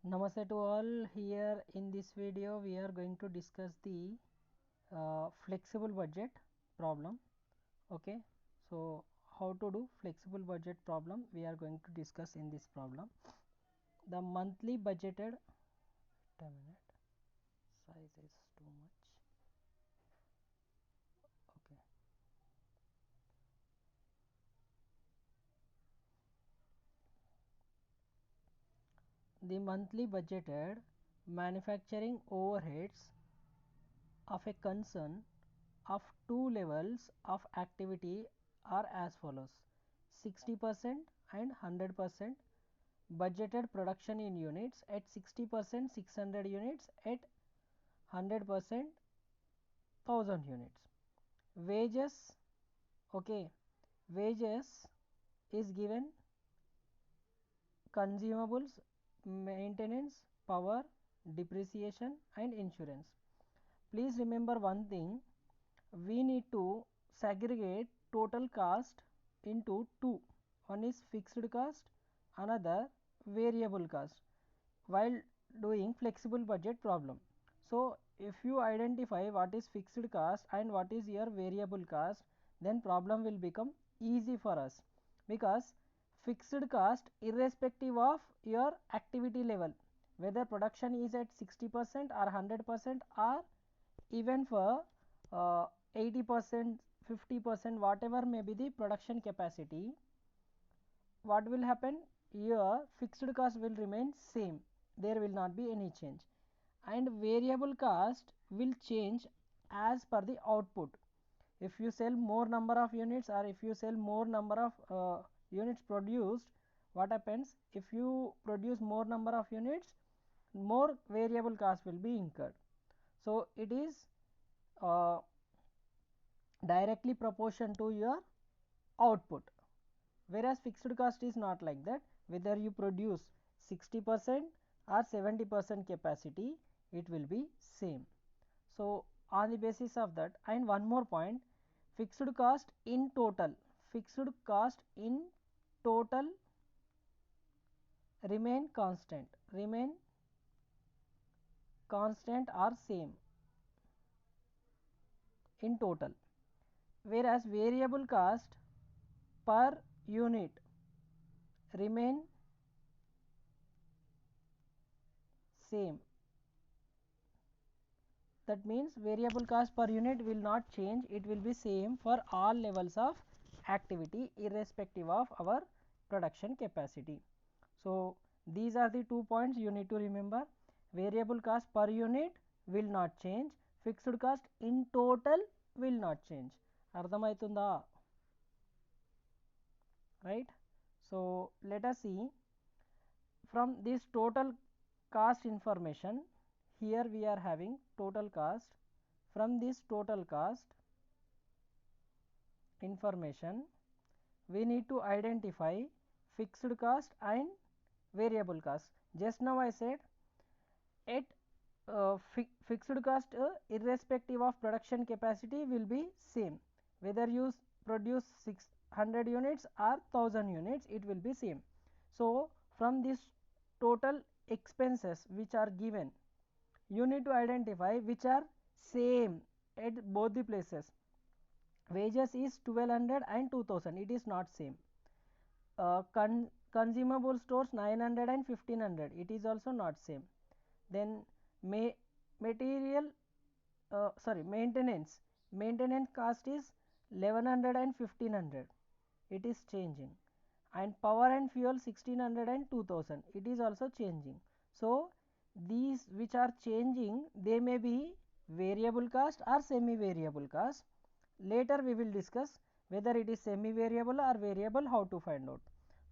Namaste to all. Here in this video we are going to discuss the flexible budget problem. Okay, so how to do flexible budget problem we are going to discuss in this problem. The monthly budgeted, wait a minute, size is too much. Okay, the monthly budgeted manufacturing overheads of a concern of two levels of activity are as follows: 60% and 100%. Budgeted production in units at 60% 600 units, at 100% 1000 units. Wages, okay, wages is given, consumables, maintenance, power, depreciation and insurance. Please remember one thing, we need to segregate total cost into two. One is fixed cost, another variable cost while doing flexible budget problem. So if you identify what is fixed cost and what is your variable cost, then problem will become easy for us, because fixed cost irrespective of your activity level, whether production is at 60% or 100% or even for 80%, 50%, whatever may be the production capacity, what will happen? Your fixed cost will remain same, there will not be any change, and variable cost will change as per the output. If you sell more number of units or if you sell more number of units produced, what happens? If you produce more number of units, more variable cost will be incurred. So it is uh, directly proportion to your output, whereas fixed cost is not like that. Whether you produce 60% or 70% capacity, it will be same. So on the basis of that, and one more point, fixed cost in total, fixed cost in total remain constant, or same in total, whereas variable cost per unit remain same. That means variable cost per unit will not change, it will be same for all levels of activity irrespective of our production capacity. So these are the 2 points you need to remember. Variable cost per unit will not change, fixed cost in total will not change. Ardhamaitunda, right? So let us see from this total cost information. Here we are having total cost. From this total cost information, we need to identify fixed cost and variable cost. Just now I said at fixed cost irrespective of production capacity will be same, whether you produce 600 units or 1000 units, it will be same. So from this total expenses which are given, you need to identify which are same at both the places. Wages is 1200 and 2000, it is not same. Consumable stores 900 and 1500, it is also not same. Then material maintenance cost is 1100 and 1500, it is changing, and power and fuel 1600 and 2000, it is also changing. So these which are changing, they may be variable cost or semi variable cost. Later we will discuss whether it is semi variable or variable, how to find out.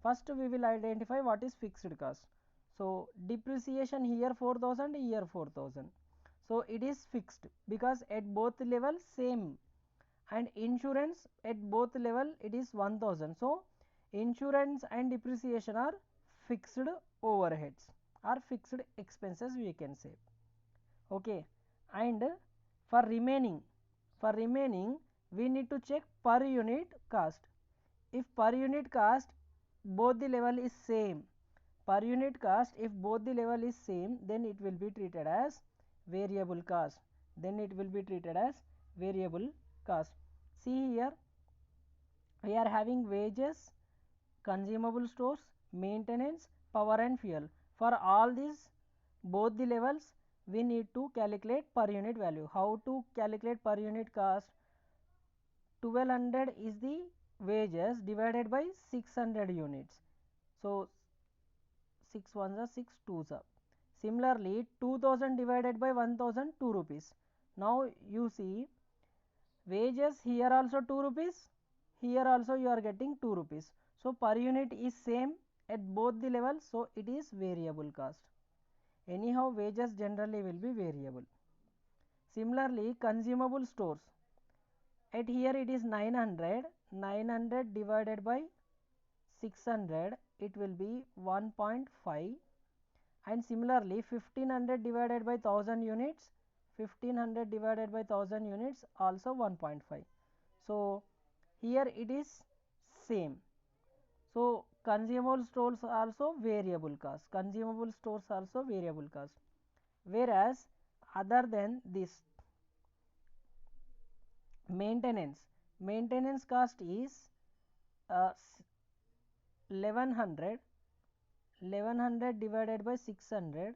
First we will identify what is fixed cost. So depreciation here 4000, here 4000, so it is fixed because at both level same, and insurance at both level it is 1000. So insurance and depreciation are fixed overheads or fixed expenses we can say. Okay, and for remaining we need to check per unit cost. If per unit cost both the level is same, per unit cost, if both the level is same, then it will be treated as variable cost. Then it will be treated as variable cost. See here, we are having wages, consumable stores, maintenance, power and fuel. For all these both the levels, we need to calculate per unit value. How to calculate per unit cost? 1200 is the wages divided by 600 units. So 6 ones are 6 twos are. Similarly, 2000 divided by 1000, 2 rupees. Now you see, wages here also 2 rupees, here also you are getting 2 rupees. So per unit is same at both the levels, so it is variable cost. Anyhow, wages generally will be variable. Similarly, consumable stores, at here it is 900, 900 divided by 600, it will be 1.5. And similarly, 1500 divided by 1000 units, 1500 divided by 1000 units also 1.5. So here it is same. So consumable stores also variable cost, consumable stores also variable cost. Whereas other than this, maintenance cost is 1100, 1100 divided by 600,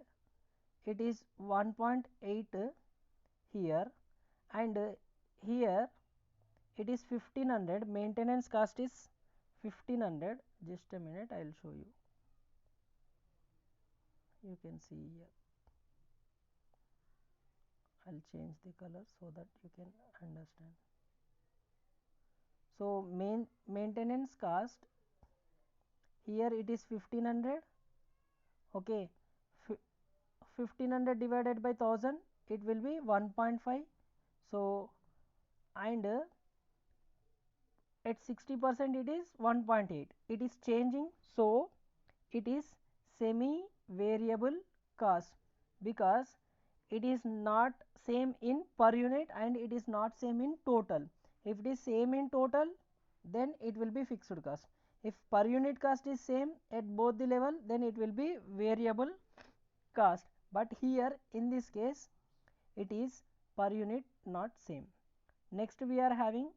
it is 1.8 here, and here it is 1500, maintenance cost is 1500. Just a minute, I will show you. You can see here, I will change the color so that you can understand. So maintenance cost, here it is 1500, okay. 1500 divided by 1000, it will be 1.5. So and at 60% it is 1.8, it is changing. So it is semi variable cost, because it is not same in per unit and it is not same in total. If it is same in total, then it will be fixed cost. If per unit cost is same at both the level, then it will be variable cost. But here in this case, it is per unit not same. Next we are having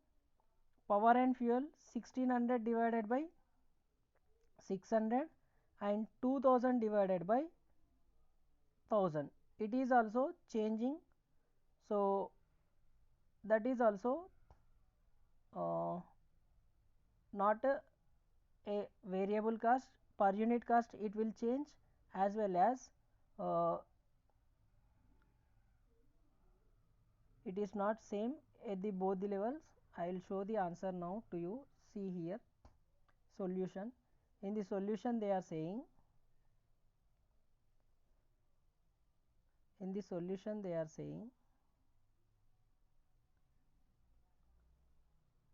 power and fuel, 1600 divided by 600 and 2000 divided by 1000. It is also changing. So that is also not a variable cost. Per unit cost it will change, as well as it is not same at the both the levels. I will show the answer now to you. See here, solution. In the solution they are saying,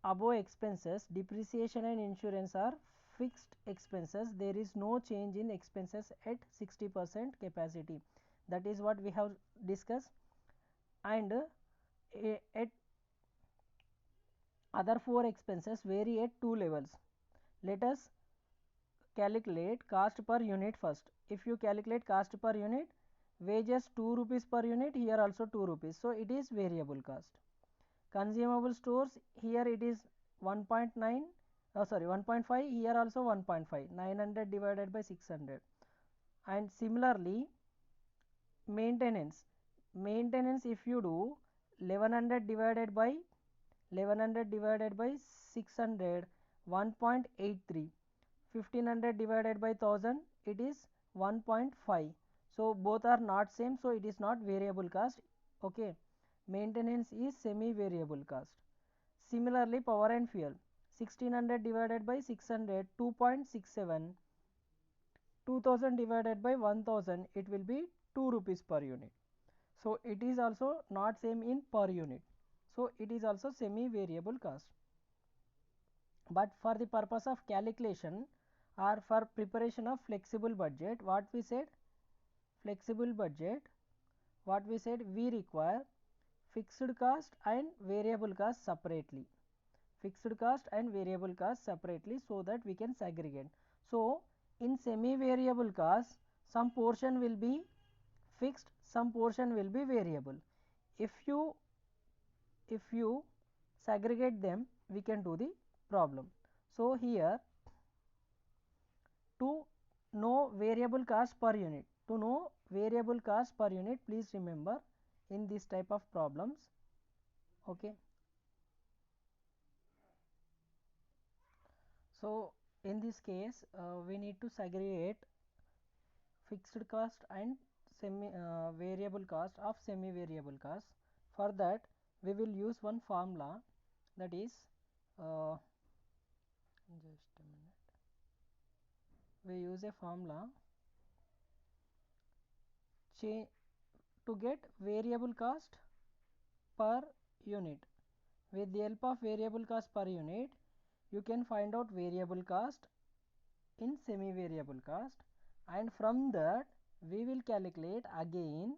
above expenses, depreciation and insurance are fixed expenses. There is no change in expenses at 60% capacity. That is what we have discussed. And at other four expenses vary at two levels. Let us calculate cost per unit first. If you calculate cost per unit, wages 2 rupees per unit, here also 2 rupees. So it is variable cost. Consumable stores, here it is 1.9, 1.5, here also 1.5, 900 divided by 600. And similarly, maintenance, if you do 1100 divided by 600, 1.83, 1500 divided by 1000, it is 1.5. So both are not same, so it is not variable cost, okay. Maintenance is semi variable cost. Similarly, power and fuel, 1600 divided by 600, 2.67, 2000 divided by 1000, it will be 2 rupees per unit. So it is also not same in per unit. So it is also semi variable cost. But for the purpose of calculation or for preparation of flexible budget, what we said? Flexible budget, what we said? We require fixed cost and variable cost separately. Fixed cost and variable cost separately, so that we can segregate. So in semi variable cost some portion will be fixed, some portion will be variable. If you segregate them, we can do the problem. So here, to know variable cost per unit, please remember in this type of problems. Okay, so in this case we need to segregate fixed cost and semi variable cost of semi variable cost. For that we will use one formula, that is just a minute, we use a formula to get variable cost per unit. With the help of variable cost per unit, you can find out variable cost in semi variable cost, and from that we will calculate again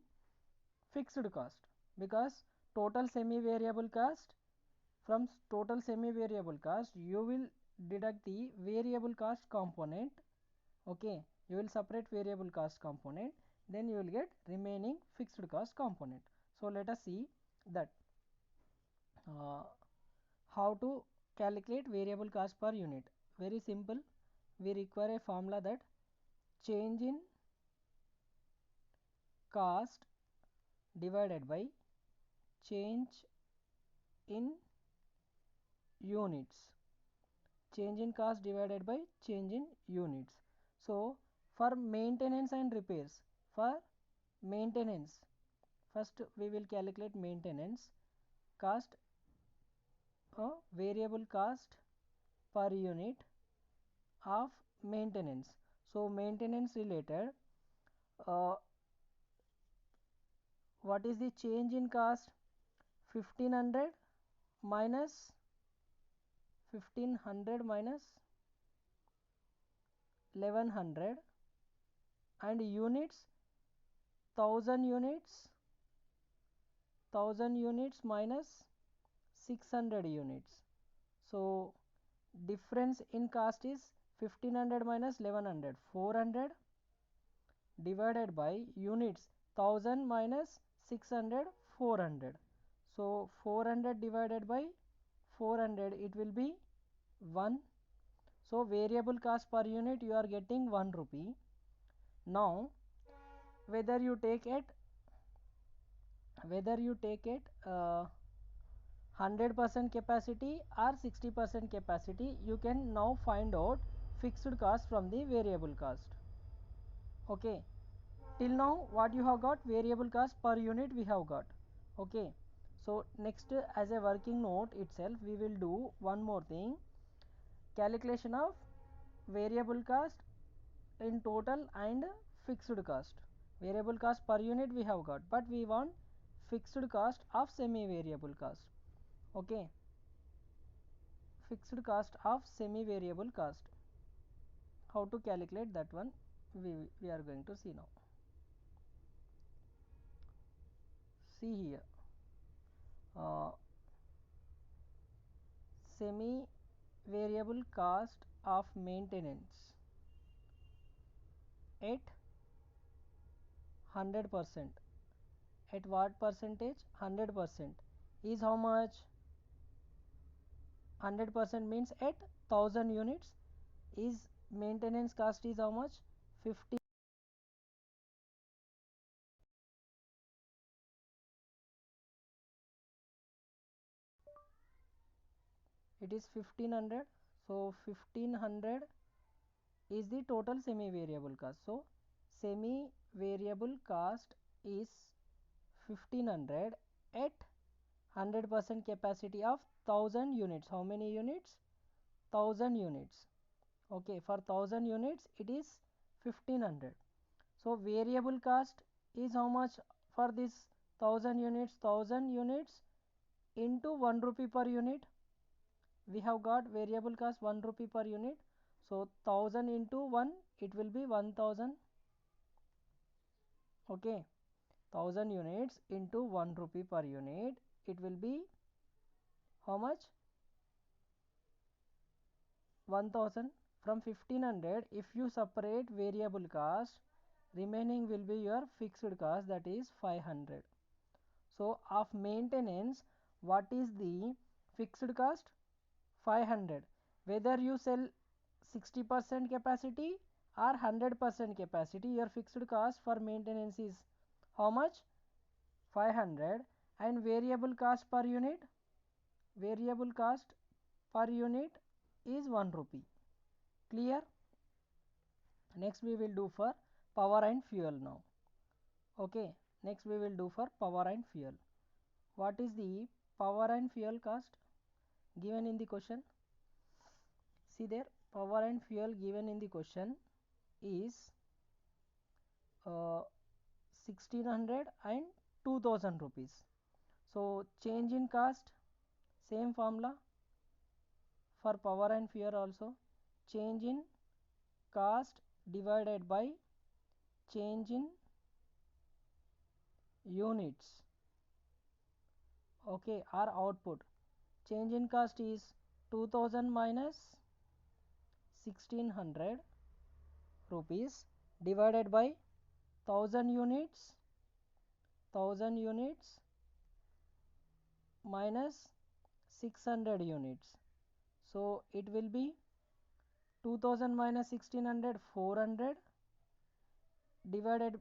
fixed cost, because total semi variable cost, from total semi variable cost you will deduct the variable cost component. Okay, you will separate variable cost component, then you will get remaining fixed cost component. So let us see that how to calculate variable cost per unit. Very simple, we require a formula, that change in cost divided by change in units, change in cost divided by change in units. So for maintenance and repairs, for maintenance, first we will calculate maintenance cost, variable cost per unit of maintenance. So maintenance related, uh, what is the change in cost? 1500 minus 1100, and units 1000 units, minus 600 units. So difference in cost is 1500 minus 1100, 400, divided by units 1000 minus 600, 400. So 400 divided by 400, it will be 1. So variable cost per unit you are getting 1 rupee. Now whether you take it 100% capacity or 60% capacity, you can now find out fixed cost from the variable cost. Okay, till now what you have got? Variable cost per unit we have got. Okay, so next, as a working note itself, we will do one more thing, calculation of variable cost in total and fixed cost. Variable cost per unit we have got, but we want fixed cost of semi variable cost. Okay, fixed cost of semi variable cost, how to calculate that one, we are going to see now. See here, semi variable cost of maintenance at 100%, at what percentage? 100% is how much? 100% means at 1000 units is maintenance cost is how much? 50. It is 1500. So 1500 is the total semi variable cost. So semi variable cost is 1500 at 100% capacity of 1000 units. How many units? 1000 units. Okay, for 1000 units it is 1500. So variable cost is how much for this 1000 units? 1000 units into 1 rupee per unit. We have got variable cost 1 rupee per unit. So 1000 into 1, it will be 1000. Okay, 1000 units into 1 rupee per unit, it will be how much? 1000. from 1500 if you separate variable cost, remaining will be your fixed cost, that is 500. So of maintenance, what is the fixed cost? 500. Whether you sell 60% capacity or 100% capacity, your fixed cost for maintenance is how much? 500. And variable cost per unit? Variable cost per unit is 1 rupee. Clear? Next we will do for power and fuel now. Okay, next we will do for power and fuel. What is the power and fuel cost given in the question? See there, power and fuel given in the question is 1600 and 2000 rupees. So change in cost, same formula for power and fuel also, change in cost divided by change in units, okay, or output. Change in cost is 2000 minus 1600 rupees divided by 1000 units, 1000 units minus 600 units. So it will be 2000 minus 1600, 400 divided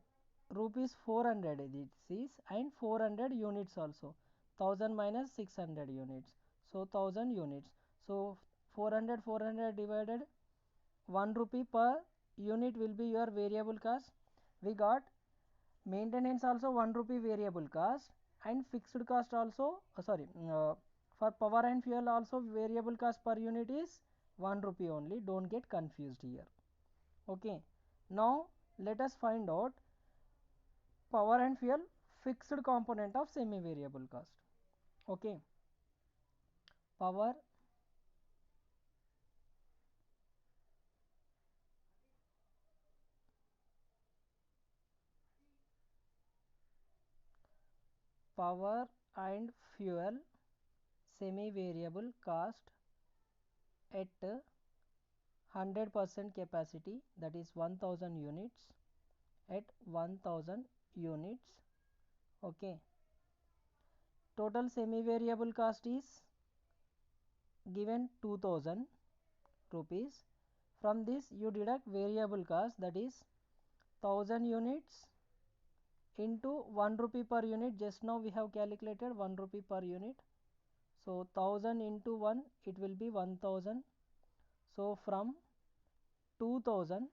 rupees 400 this is, and 400 units also, 1000 minus 600 units, so 1000 units. So 400 divided 1 rupee per unit will be your variable cost. We got maintenance also 1 rupee variable cost, and fixed cost also for power and fuel also variable cost per unit is 1 rupee only. Don't get confused here. Okay, now let us find out power and fuel fixed component of semi variable cost. Okay, power power and fuel semi variable cost at 100% capacity, that is 1000 units, at 1000 units. Okay, total semi variable cost is given 2000 rupees. From this you deduct variable cost, that is 1000 units into 1 rupee per unit. Just now we have calculated 1 rupee per unit, so 1000 into 1, it will be 1000. So from 2000,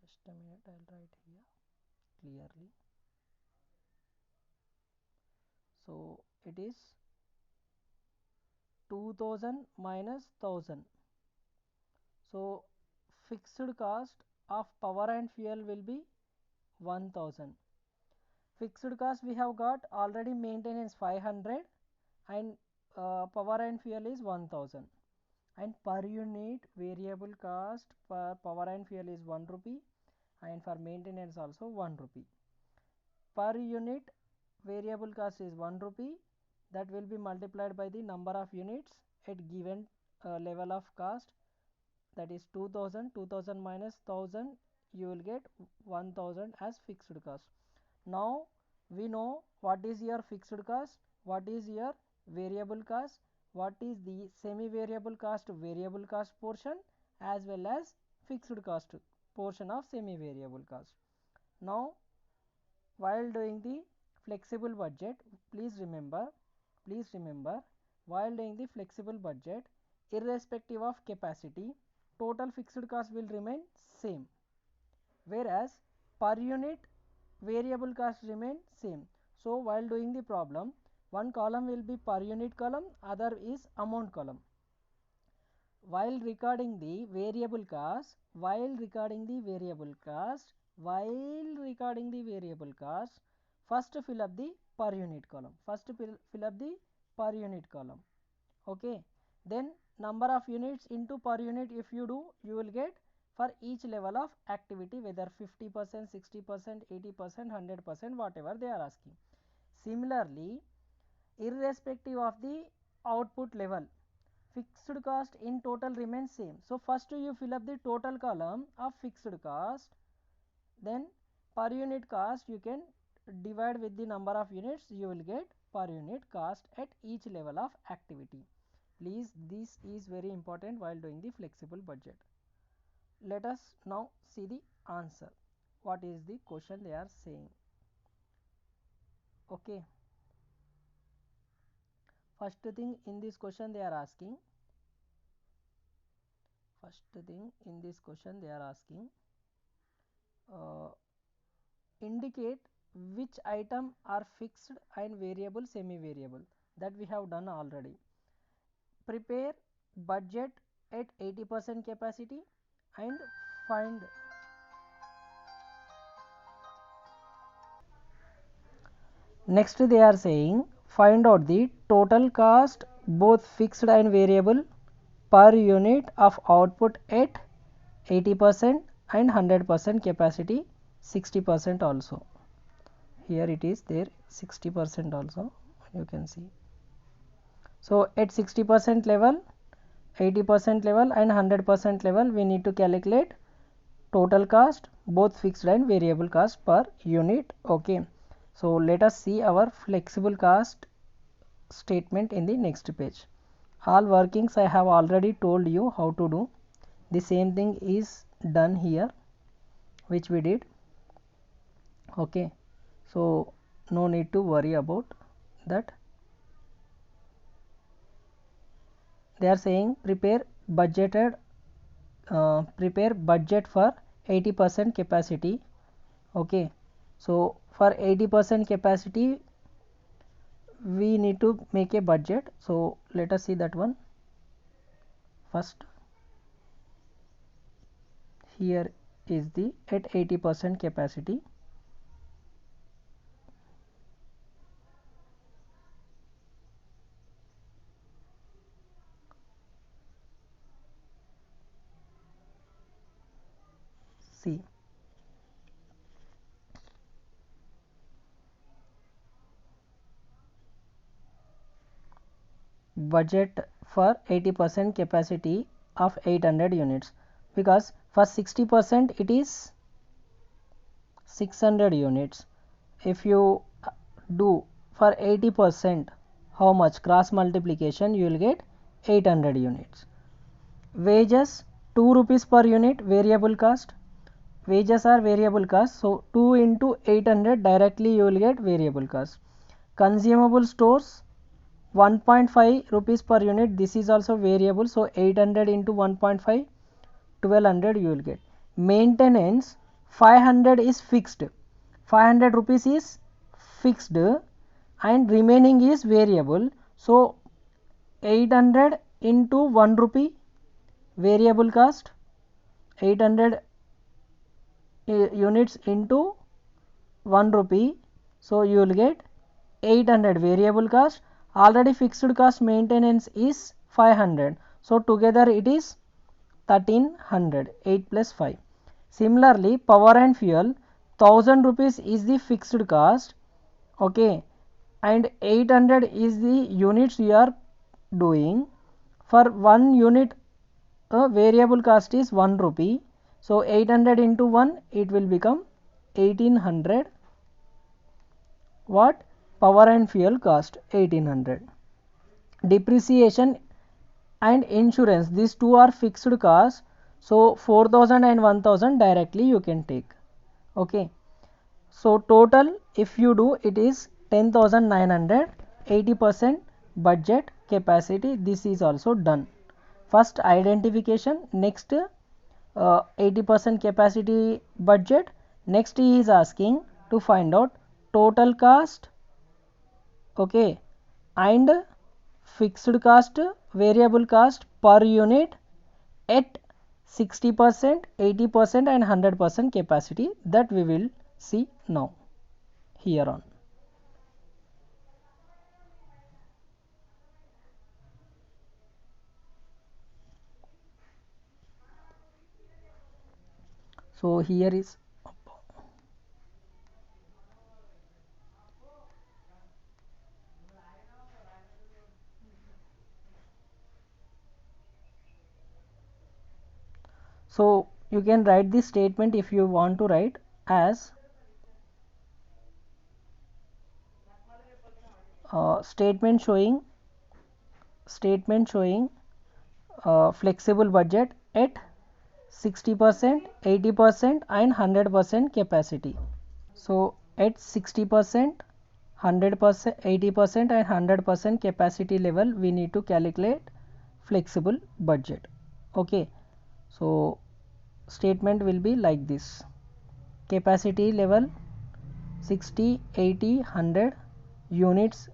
just a minute, I'll write here clearly. So it is 2000 minus 1000. So fixed cost of power and fuel will be 1000. Fixed cost we have got already, maintenance 500 and power and fuel is 1000, and per unit variable cost for power and fuel is 1 rupee, and for maintenance also 1 rupee. Per unit variable cost is 1 rupee, that will be multiplied by the number of units at given level of cost, that is 2000. 2000 minus 1000, you will get 1000 as fixed cost. Now we know what is your fixed cost, what is your variable cost, what is the semi variable cost variable cost portion, as well as fixed cost portion of semi variable cost. Now while doing the flexible budget, please remember, while doing the flexible budget, irrespective of capacity, total fixed cost will remain same, whereas per unit variable cost remain same. So while doing the problem, one column will be per unit column, other is amount column. While recording the variable cost, first fill up the per unit column, okay. Then number of units into per unit, if you do, you will get for each level of activity, whether 50%, 60%, 80%, 100%, whatever they are asking. Similarly, irrespective of the output level. Fixed cost in total remains same. So first you fill up the total column of fixed cost, then per unit cost you can divide with the number of units, you will get per unit cost at each level of activity. Please, this is very important while doing the flexible budget. Let us now see the answer. What is the question they are saying? Okay, first thing in this question they are asking, uh, indicate which item are fixed and variable, semi variable, that we have done already. Prepare budget at 80% capacity and find. Next they are saying find out the total cost both fixed and variable per unit of output at 80% and 100% capacity, 60% also. Here it is there 60% also, you can see. So at 60% level, 80% level and 100% level we need to calculate total cost both fixed and variable cost per unit. Okay, so let us see our flexible cost statement in the next page. All workings I have already told you how to do. The same thing is done here which we did. Okay, so no need to worry about that. They are saying prepare budget for 80% capacity. Okay, so for 80% capacity we need to make a budget. So let us see that one first. Here is the at 80% capacity. See, budget for 80% capacity of 800 units, because for 60% it is 600 units. If you do for 80%, how much? Cross multiplication, you will get 800 units. Wages 2 rupees per unit, variable cost. Wages are variable cost, so 2 into 800 directly you will get variable cost. Consumable stores 1.5 rupees per unit, this is also variable, so 800 into 1.5, 1200 you will get. Maintenance 500 is fixed, 500 rupees is fixed and remaining is variable, so 800 into 1 rupee variable cost, 800 units into 1 rupee, so you will get 800 variable cost. Already fixed cost maintenance is 500, so together it is 1300, 8 plus 5. Similarly, power and fuel 1000 rupees is the fixed cost, okay, and 800 is the units you are doing. For 1 unit variable cost is 1 rupee, so 800 into 1 it will become 1800. What? Power and fuel cost 1800. Depreciation and insurance, these two are fixed costs, so 4000 and 1000 directly you can take. Okay, so total if you do it is 10,900, 80% budget capacity, this is also done. First identification, next 80% capacity budget. Next he is asking to find out total cost, okay, and fixed cost, variable cost per unit at 60%, 80% and 100% capacity, that we will see now here on. So here is So you can write this statement if you want to write as statement showing flexible budget at 60%, 80% and 100% capacity. So at 60%, 100%, 80% and 100% capacity level we need to calculate flexible budget. Okay, so statement will be like this: capacity level 60, 80, 100, units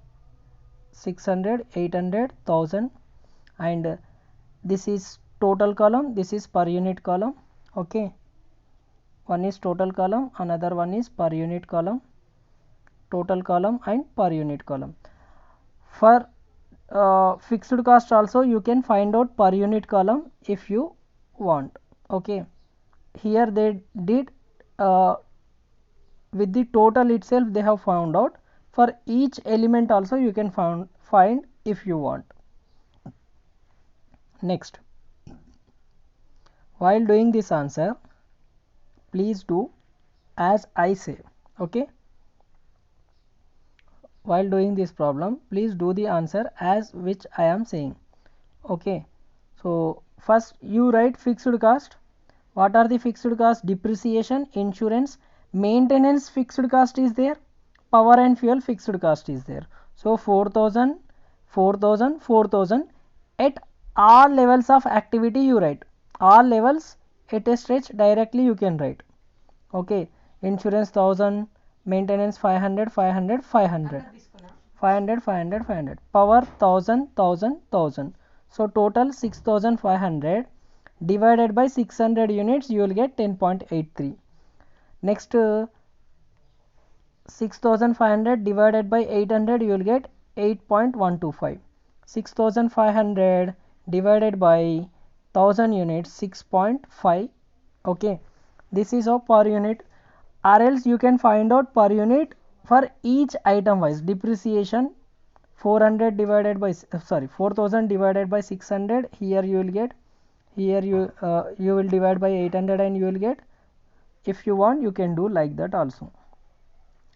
600, 800, 1000, and this is total column, this is per unit column. Okay, one is total column, another one is per unit column, total column and per unit column. For fixed cost also you can find out per unit column if you want. Okay, here they did with the total itself they have found out. For each element also you can find if you want. Next, while doing this answer, please do as I say. Okay, while doing this problem, please do the answer as which I am saying. Okay, so first you write fixed cost. What are the fixed cost? Depreciation, insurance, maintenance fixed cost is there, power and fuel fixed cost is there. So 4000, 4000, 4000 at all levels of activity you write. All levels at a stretch directly you can write. Okay, insurance 1000, maintenance 500, 500, 500, 500, 500, 500, power 1000, 1000, 1000. So total 6500 divided by 600 units you will get 10.83. Next 6500 divided by 800 you will get 8.125. 6500 divided by 1000 units 6.5. Okay, this is of per unit, or else you can find out per unit for each item wise. Depreciation 400 divided by 4000 divided by 600, here you will get, here you will divide by 800 and you will get. If you want you can do like that also,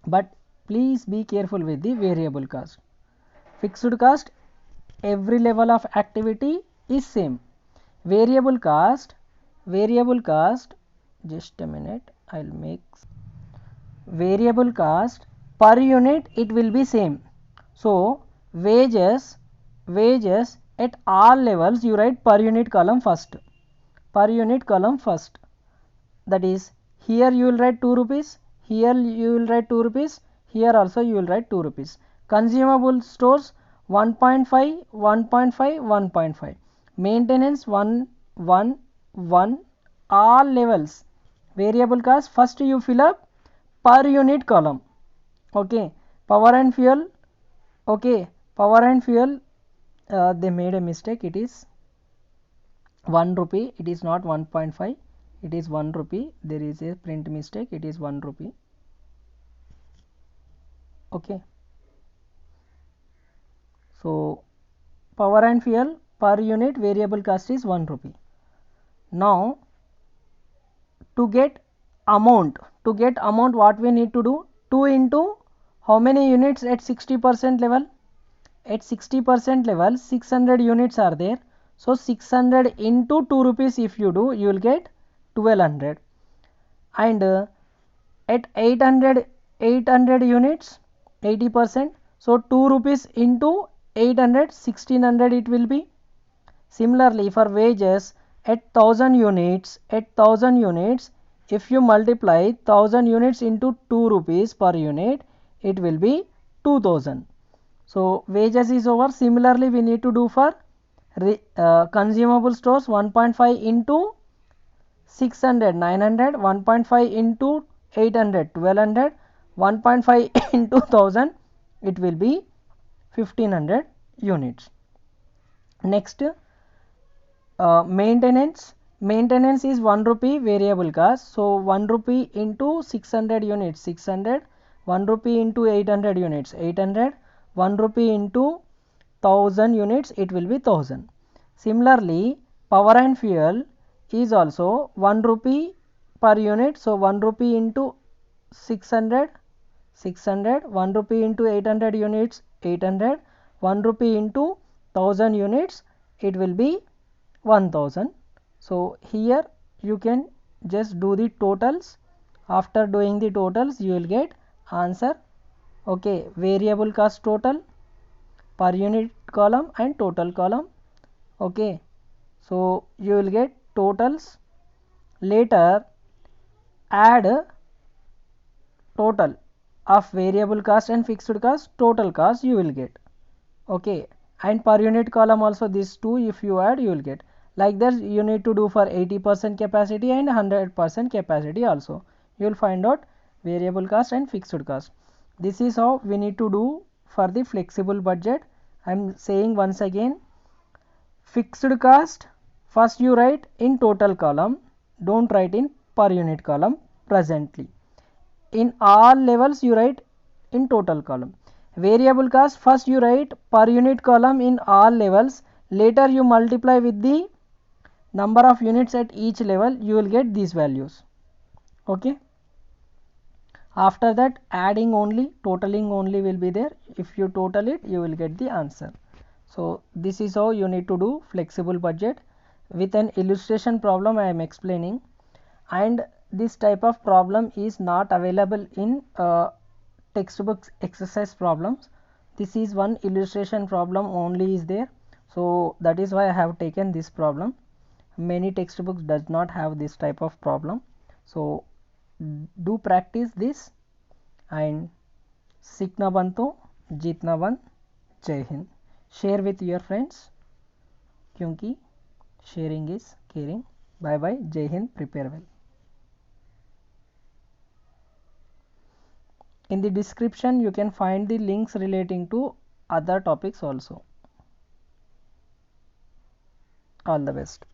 but please be careful with the variable cost. Fixed cost every level of activity is same. Variable cost, just a minute, I'll make variable cost per unit it will be same. So wages at all levels you write per unit column first, per unit column first. That is, here you will write 2 rupees, here you will write 2 rupees, here also you will write 2 rupees. Consumable stores 1.5, 1.5, 1.5. Maintenance 1, 1, 1. All levels. Variable cost first you fill up per unit column. Okay. Power and fuel. Okay. Power and fuel. They made a mistake. It is 1 rupee. It is not 1.5. It is 1 rupee. There is a print mistake. It is 1 rupee. Okay. So power and fuel per unit variable cost is 1 rupee. Now to get amount what we need to do? 2 into how many units at 60% level? At 60% level 600 units are there. So 600 into 2 rupees if you do, you will get 1200. And at 800 units 80%, so 2 rupees into 800 1600 it will be. Similarly for wages at 1000 units, if you multiply 1000 units into 2 rupees per unit, it will be 2000. So wages is over. Similarly we need to do for consumable stores 1.5 into 600 900, 1.5 into 800 1200, 1.5 into 1000 it will be 1500 units. Next maintenance is 1 rupee variable cost. So 1 rupee into 600 units 600, 1 rupee into 800 units 800, 1 rupee into 1000 units it will be 1000. Similarly power and fuel is also 1 rupee per unit. So 1 rupee into 600, 600, 1 rupee into 800 units, 800, 1 rupee into 1000 units, it will be 1000. So here you can just do the totals. After doing the totals you will get answer. Okay, variable cost total, per unit column and total column. Okay, so you will get totals. Later add total of variable cost and fixed cost, total cost you will get. Okay, and per unit column also these two if you add you will get. Like that you need to do for 80% capacity and 100% capacity also. You will find out variable cost and fixed cost. This is how we need to do for the flexible budget. I am saying once again, fixed cost first you write in total column, don't write in per unit column presently. In all levels you write in total column. Variable cost first you write per unit column in all levels, later you multiply with the number of units at each level, you will get these values. Okay, after that adding only, totaling only will be there. If you total it you will get the answer. So this is how you need to do flexible budget. With an illustration problem I am explaining, and this type of problem is not available in textbook exercise problems. This is one illustration problem only is there, so that is why I have taken this problem. Many textbooks does not have this type of problem, so do practice this and सीखना बन तो जीतना बन. जय Hind. Share with your friends क्योंकि sharing is caring. Bye bye. जय Hind. Prepare well. In the description you can find the links relating to other topics also. All the best.